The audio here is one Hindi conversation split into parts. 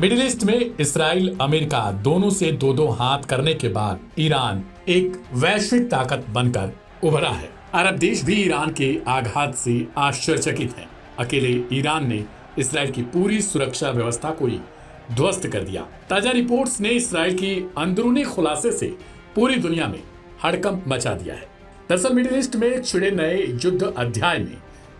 मिडिल ईस्ट में इसराइल अमेरिका दोनों से दो दो हाथ करने के बाद ईरान एक वैश्विक ताकत बनकर उभरा है। अरब देश भी ईरान के आघात से आश्चर्यचकित हैं। अकेले ईरान ने इसराइल की पूरी सुरक्षा व्यवस्था को ही ध्वस्त कर दिया। ताजा रिपोर्ट्स ने इसराइल की अंदरूनी खुलासे से पूरी दुनिया में हड़कंप मचा दिया है। दरअसल मिडिल ईस्ट में छिड़े नए युद्ध अध्याय में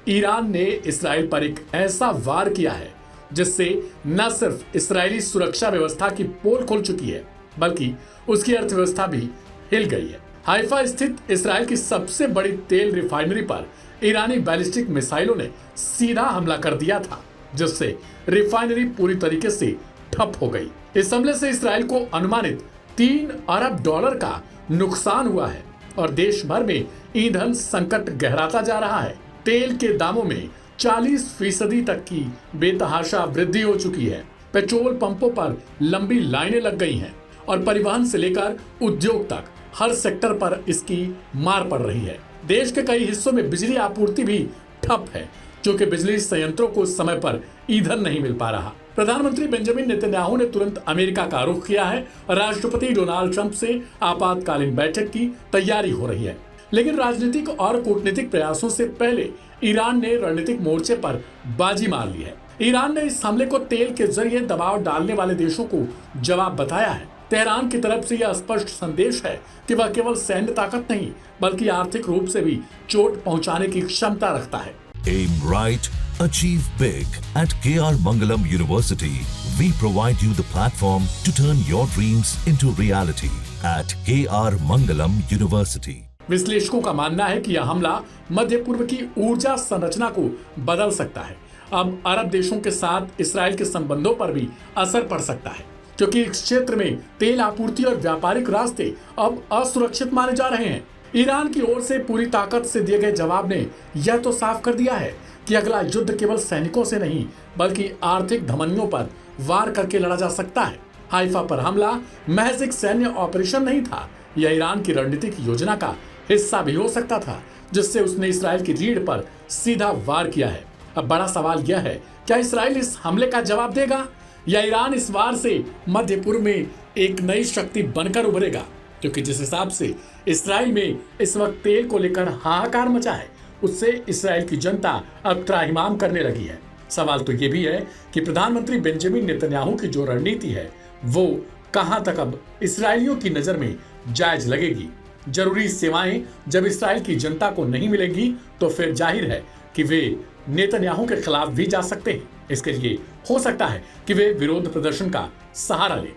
ईरान ने इसराइल पर एक ऐसा वार किया है जिससे न सिर्फ इस्राएली सुरक्षा व्यवस्था की पोल खुल चुकी है बल्कि उसकी अर्थव्यवस्था भी हिल गई है। हाइफा स्थित इसराइल की सबसे बड़ी तेल रिफाइनरी पर ईरानी बैलिस्टिक मिसाइलों ने सीधा हमला कर दिया था जिससे रिफाइनरी पूरी तरीके से ठप हो गई। इस हमले से इसराइल को अनुमानित 3 अरब डॉलर का नुकसान हुआ है और देश भर में ईंधन संकट गहराता जा रहा है। तेल के दामों में 40% तक की बेतहाशा वृद्धि हो चुकी है। पेट्रोल पंपों पर लंबी लाइनें लग गई हैं और परिवहन से लेकर उद्योग तक हर सेक्टर पर इसकी मार पड़ रही है। देश के कई हिस्सों में बिजली आपूर्ति भी ठप है क्योंकि बिजली संयंत्रों को समय पर ईंधन नहीं मिल पा रहा। प्रधानमंत्री बेंजामिन नेतन्याहू ने तुरंत अमेरिका का रुख किया है और राष्ट्रपति डोनाल्ड ट्रंप से आपातकालीन बैठक की तैयारी हो रही है। लेकिन राजनीतिक और कूटनीतिक प्रयासों से पहले ईरान ने रणनीतिक मोर्चे पर बाजी मार ली है। ईरान ने इस हमले को तेल के जरिए दबाव डालने वाले देशों को जवाब बताया है। तेहरान की तरफ से यह स्पष्ट संदेश है कि वह केवल सैन्य ताकत नहीं बल्कि आर्थिक रूप से भी चोट पहुंचाने की क्षमता रखता है। Aim right, achieve big. At KR Mangalam University, we provide you the platform to turn your dreams into reality. At KR Mangalam University. विश्लेषकों का मानना है कि यह हमला मध्य पूर्व की ऊर्जा संरचना को बदल सकता है। अब अरब देशों के साथ इसराइल के संबंधों पर भी असर पड़ सकता है क्योंकि इस क्षेत्र में तेल आपूर्ति और व्यापारिक रास्ते अब असुरक्षित माने जा रहे हैं। ईरान की ओर से पूरी ताकत से दिए गए जवाब ने यह तो साफ कर दिया है कि अगला युद्ध केवल सैनिकों से नहीं बल्कि आर्थिक धमनियों पर वार करके लड़ा जा सकता है। हाइफा पर हमला महज एक सैन्य ऑपरेशन नहीं था, यह ईरान की रणनीतिक योजना का हिस्सा भी हो सकता था जिससे उसने इसराइल की रीढ़ पर सीधा वार किया है। अब बड़ा सवाल यह है, क्या इसराइल इस हमले का जवाब देगा या ईरान इस वार से मध्य पूर्व में एक नई शक्ति बनकर उभरेगा? क्योंकि जिस हिसाब से इसराइल में इस वक्त तेल को लेकर हाहाकार मचा है उससे इसराइल की जनता अब त्राहिमाम करने लगी है। सवाल तो ये भी है कि प्रधानमंत्री बेंजामिन नेतन्याहू की जो रणनीति है वो कहां तक अब इसराइलियों की नजर में जायज लगेगी। जरूरी सेवाएं जब इसराइल की जनता को नहीं मिलेंगी तो फिर जाहिर है कि वे नेतन्याहू के खिलाफ भी जा सकते हैं। इसके लिए हो सकता है कि वे विरोध प्रदर्शन का सहारा लें।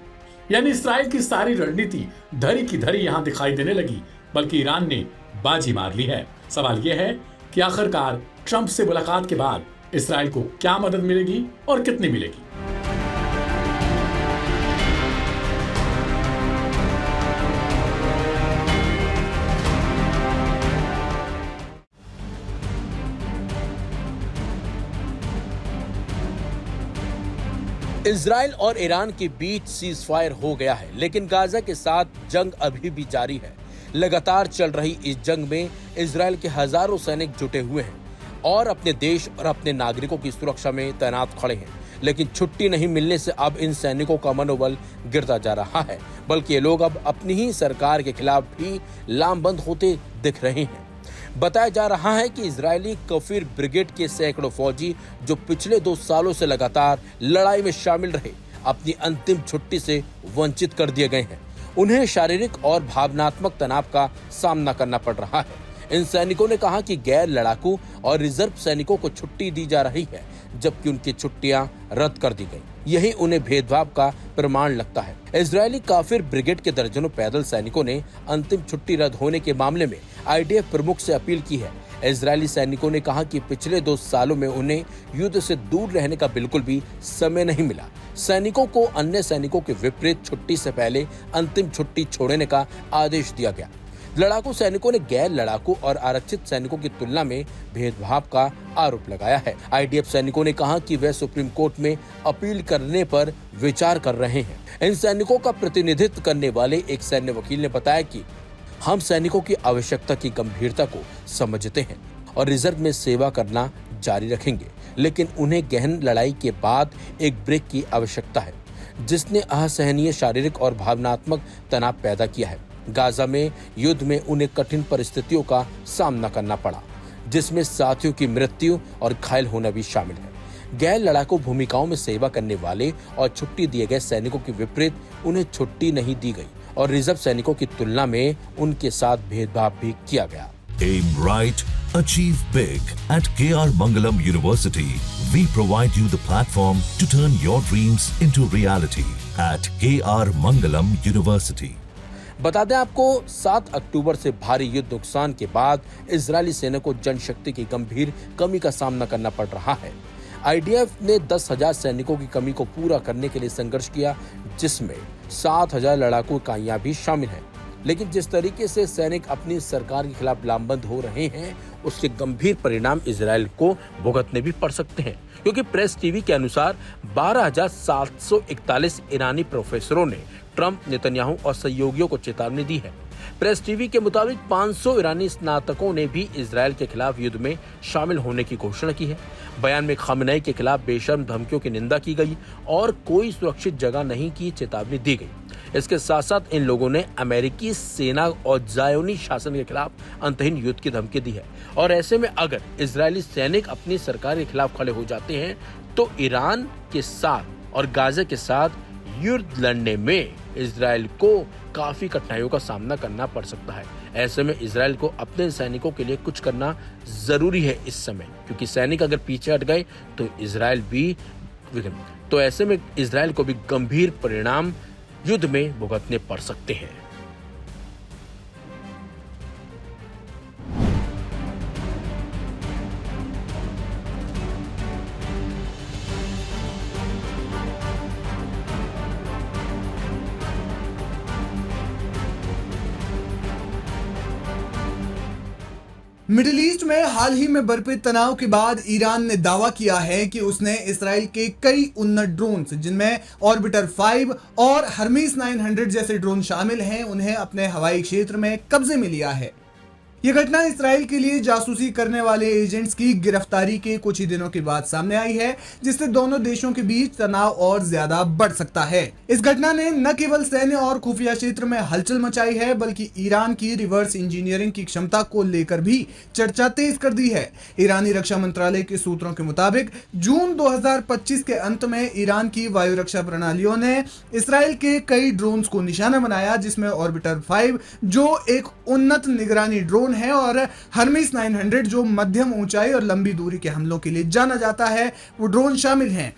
यानी इसराइल की सारी रणनीति धरी की धरी यहां दिखाई देने लगी बल्कि ईरान ने बाजी मार ली है। सवाल यह है कि आखिरकार ट्रंप से मुलाकात के बाद इसराइल को क्या मदद मिलेगी और कितनी मिलेगी। इजराइल और ईरान के बीच सीज फायर हो गया है लेकिन गाजा के साथ जंग अभी भी जारी है। लगातार चल रही इस जंग में इजराइल के हजारों सैनिक जुटे हुए हैं और अपने देश और अपने नागरिकों की सुरक्षा में तैनात खड़े हैं। लेकिन छुट्टी नहीं मिलने से अब इन सैनिकों का मनोबल गिरता जा रहा है बल्कि ये लोग अब अपनी ही सरकार के खिलाफ भी लामबंद होते दिख रहे हैं। बताया जा रहा है कि इजरायली कफीर ब्रिगेड के सैकड़ों फौजी जो पिछले 2 सालों से लगातार लड़ाई में शामिल रहे अपनी अंतिम छुट्टी से वंचित कर दिए गए हैं। उन्हें शारीरिक और भावनात्मक तनाव का सामना करना पड़ रहा है। इन सैनिकों ने कहा कि गैर लड़ाकू और रिजर्व सैनिकों को छुट्टी दी जा रही है जबकि उनकी छुट्टियां रद्द कर दी गई। यही उन्हें भेदभाव का प्रमाण लगता है। इजरायली काफिर ब्रिगेड के दर्जनों पैदल सैनिकों ने अंतिम छुट्टी रद्द होने के मामले में आईडीएफ प्रमुख से अपील की है। इजरायली सैनिकों ने कहा कि पिछले 2 सालों में उन्हें युद्ध से दूर रहने का बिल्कुल भी समय नहीं मिला। सैनिकों को अन्य सैनिकों के विपरीत छुट्टी से पहले अंतिम छुट्टी छोड़ने का आदेश दिया गया। लड़ाकू सैनिकों ने गैर लड़ाकू और आरक्षित सैनिकों की तुलना में भेदभाव का आरोप लगाया है। आईडीएफ सैनिकों ने कहा कि वे सुप्रीम कोर्ट में अपील करने पर विचार कर रहे हैं। इन सैनिकों का प्रतिनिधित्व करने वाले एक सैन्य वकील ने बताया कि हम सैनिकों की आवश्यकता की गंभीरता को समझते हैं और रिजर्व में सेवा करना जारी रखेंगे, लेकिन उन्हें गहन लड़ाई के बाद एक ब्रेक की आवश्यकता है। जिसने असहनीय शारीरिक और भावनात्मक तनाव पैदा किया है। गाजा में युद्ध में उन्हें कठिन परिस्थितियों का सामना करना पड़ा, जिसमें साथियों की मृत्यु और घायल होना भी शामिल है। गैर लड़ाकू भूमिकाओं में सेवा करने वाले और छुट्टी दिए गए सैनिकों के विपरीत उन्हें छुट्टी नहीं दी गई और रिजर्व सैनिकों की तुलना में उनके साथ भेदभाव भी किया गया। Aim right, achieve big. At KR Mangalam University, we provide you the platform to turn your dreams into reality. At KR Mangalam University. बता दें आपको, 7 अक्टूबर से भारी युद्ध नुकसान के बाद इजरायली सेना को जनशक्ति की गंभीर कमी का सामना करना पड़ रहा है। आईडीएफ ने 10,000 सैनिकों की कमी को पूरा करने के लिए संघर्ष किया, जिसमें 7,000 लड़ाकू इकाइयां भी शामिल हैं। लेकिन जिस तरीके से सैनिक अपनी सरकार के खिलाफ लामबंद हो रहे हैं, उसके गंभीर परिणाम इजराइल को भुगतने भी पड़ सकते हैं, क्योंकि प्रेस टीवी के अनुसार 12,741 ईरानी प्रोफेसरों ने ट्रंप, नेतन्याहू और सहयोगियों को चेतावनी दी है। प्रेस टीवी के मुताबिक 500 ईरानी स्नातकों ने भी इजराइल के खिलाफ युद्ध में शामिल होने की घोषणा की है। बयान में खामेनेई के खिलाफ बेशर्म धमकियों की निंदा की गई और कोई सुरक्षित जगह नहीं की चेतावनी दी गई। इसके साथ साथ इन लोगों ने अमेरिकी सेना और ज़ायोनी शासन के खिलाफ अंतहीन युद्ध की धमकी दी है। और ऐसे में अगर इजरायली सैनिक अपनी सरकार के खिलाफ खड़े हो जाते हैं तो ईरान के साथ और गाजा के साथ युद्ध लड़ने में इजराइल को काफी कठिनाइयों का सामना करना पड़ सकता है। ऐसे में इजराइल को अपने सैनिकों के लिए कुछ करना जरूरी है इस समय, क्योंकि सैनिक अगर पीछे हट गए तो इजराइल भी तो ऐसे में इजराइल को भी गंभीर परिणाम युद्ध में भुगतने पड़ सकते हैं। मिडिल ईस्ट में हाल ही में बरपे तनाव के बाद ईरान ने दावा किया है कि उसने इसराइल के कई उन्नत ड्रोन्स, जिनमें ऑर्बिटर 5 और हर्मीस 900 जैसे ड्रोन शामिल हैं, उन्हें अपने हवाई क्षेत्र में कब्जे में लिया है। यह घटना इसराइल के लिए जासूसी करने वाले एजेंट्स की गिरफ्तारी के कुछ ही दिनों के बाद सामने आई है, जिससे दोनों देशों के बीच तनाव और ज्यादा बढ़ सकता है। इस घटना ने न केवल सैन्य और खुफिया क्षेत्र में हलचल मचाई है, बल्कि ईरान की रिवर्स इंजीनियरिंग की क्षमता को लेकर भी चर्चा तेज कर दी है। ईरानी रक्षा मंत्रालय के सूत्रों के मुताबिक जून 2025 के अंत में ईरान की वायु रक्षा प्रणालियों ने इसराइल के कई ड्रोन्स को निशाना बनाया, जिसमें ऑर्बिटर 5 जो एक उन्नत निगरानी ड्रोन है और हर्मीस 900 जो मध्यम ऊंचाई और लंबी दूरी के हमलों के लिए जाना जाता है, वो ड्रोन शामिल हैं।